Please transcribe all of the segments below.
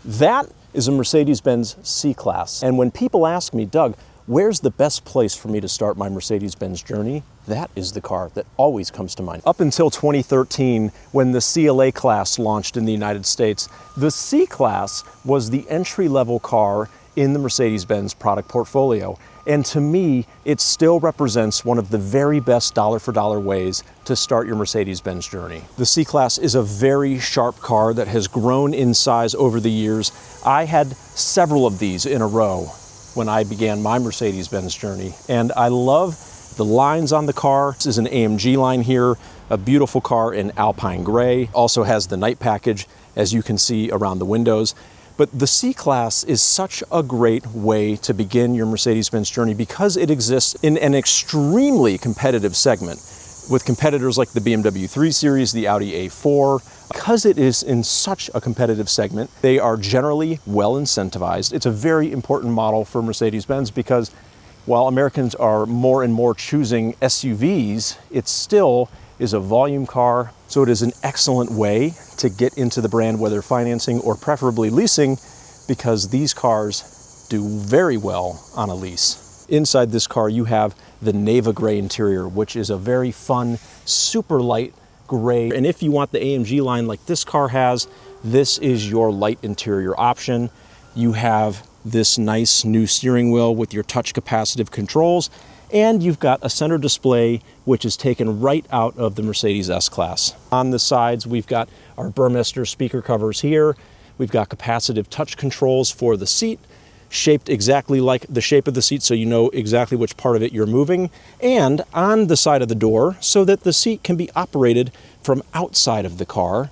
That is a Mercedes-Benz C-Class. And when people ask me, Doug, where's the best place for me to start my Mercedes-Benz journey? That is the car that always comes to mind. Up until 2013, when the CLA class launched in the United States, the C-Class was the entry-level car in the Mercedes-Benz product portfolio. And to me, it still represents one of the very best dollar-for-dollar ways to start your Mercedes-Benz journey. The C-Class is a very sharp car that has grown in size over the years. I had several of these in a row when I began my Mercedes-Benz journey, and I love the lines on the car. This is an AMG line here, a beautiful car in Alpine Gray. Also has the night package, as you can see around the windows. But the C-Class is such a great way to begin your Mercedes-Benz journey because it exists in an extremely competitive segment with competitors like the BMW 3 Series, the Audi A4. Because it is in such a competitive segment, they are generally well incentivized. It's a very important model for Mercedes-Benz because while Americans are more and more choosing SUVs, it still is a volume car. So it is an excellent way to get into the brand, whether financing or preferably leasing, because these cars do very well on a lease. Inside this car, you have the Neva Gray interior, which is a very fun, super light gray. And if you want the AMG line like this car has, this is your light interior option. You have this nice new steering wheel with your touch capacitive controls, and you've got a center display which is taken right out of the Mercedes S-Class. On the sides, we've got our Burmester speaker covers here. We've got capacitive touch controls for the seat, shaped exactly like the shape of the seat so you know exactly which part of it you're moving, and on the side of the door so that the seat can be operated from outside of the car.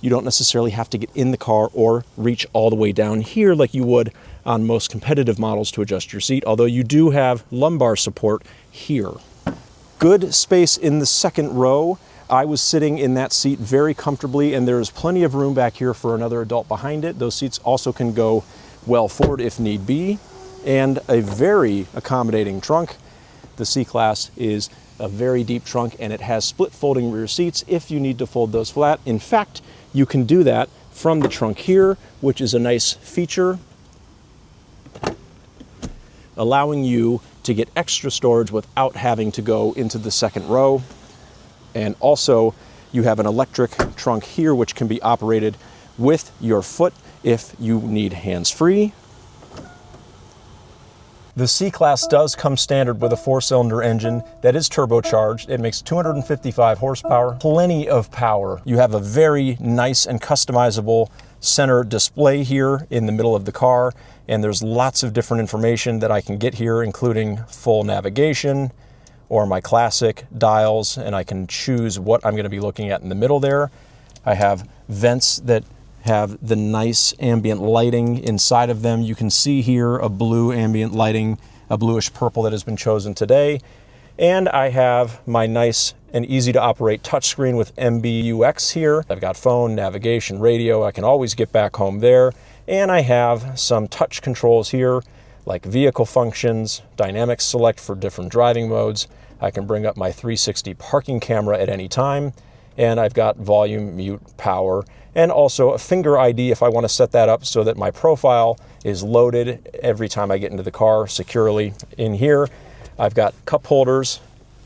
You don't necessarily have to get in the car or reach all the way down here like you would on most competitive models to adjust your seat, although you do have lumbar support here. Good space in the second row. I was sitting in that seat very comfortably, and there is plenty of room back here for another adult behind it. Those seats also can go well forward if need be, and a very accommodating trunk. The C-Class is a very deep trunk, and it has split folding rear seats if you need to fold those flat. In fact, you can do that from the trunk here, which is a nice feature, allowing you to get extra storage without having to go into the second row. And also, you have an electric trunk here, which can be operated with your foot if you need hands-free. The C-Class does come standard with a 4-cylinder engine that is turbocharged. It makes 255 horsepower, plenty of power. You have a very nice and customizable center display here in the middle of the car, and there's lots of different information that I can get here, including full navigation or my classic dials, and I can choose what I'm going to be looking at in the middle there. I have vents that have the nice ambient lighting inside of them. You can see here a blue ambient lighting, a bluish purple that has been chosen today. And I have my nice and easy to operate touchscreen with MBUX here. I've got phone, navigation, radio. I can always get back home there. And I have some touch controls here, like vehicle functions, dynamic select for different driving modes. I can bring up my 360 parking camera at any time. And I've got volume, mute, power, and also a finger ID if I want to set that up so that my profile is loaded every time I get into the car securely. In here, I've got cup holders,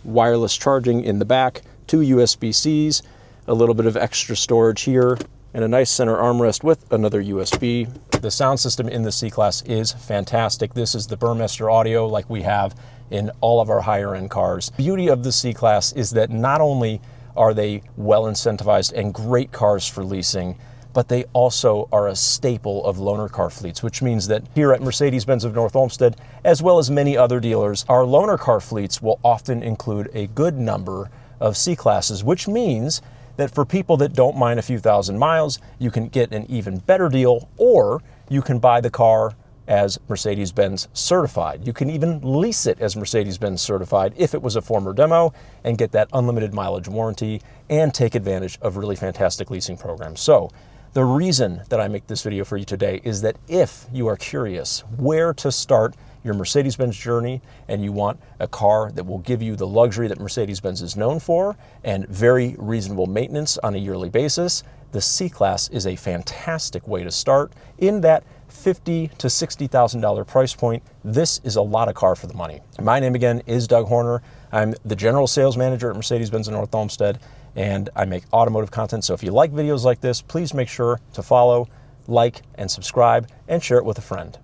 wireless charging in the back, 2 USB-Cs, a little bit of extra storage here, and a nice center armrest with another USB. The sound system in the C-Class is fantastic. This is the Burmester audio like we have in all of our higher end cars. The beauty of the C-Class is that not only are they well incentivized and great cars for leasing, but they also are a staple of loaner car fleets, which means that here at Mercedes-Benz of North Olmsted, as well as many other dealers, our loaner car fleets will often include a good number of C-Classes, which means that for people that don't mind a few thousand miles, you can get an even better deal, or you can buy the car as Mercedes-Benz certified. You can even lease it as Mercedes-Benz certified if it was a former demo and get that unlimited mileage warranty and take advantage of really fantastic leasing programs. So the reason that I make this video for you today is that if you are curious where to start your Mercedes-Benz journey and you want a car that will give you the luxury that Mercedes-Benz is known for and very reasonable maintenance on a yearly basis, the C-Class is a fantastic way to start. In that $50,000 to $60,000 price point, this is a lot of car for the money. My name again is Doug Horner. I'm the general sales manager at Mercedes-Benz in North Olmsted, and I make automotive content. So if you like videos like this, please make sure to follow, like, and subscribe, and share it with a friend.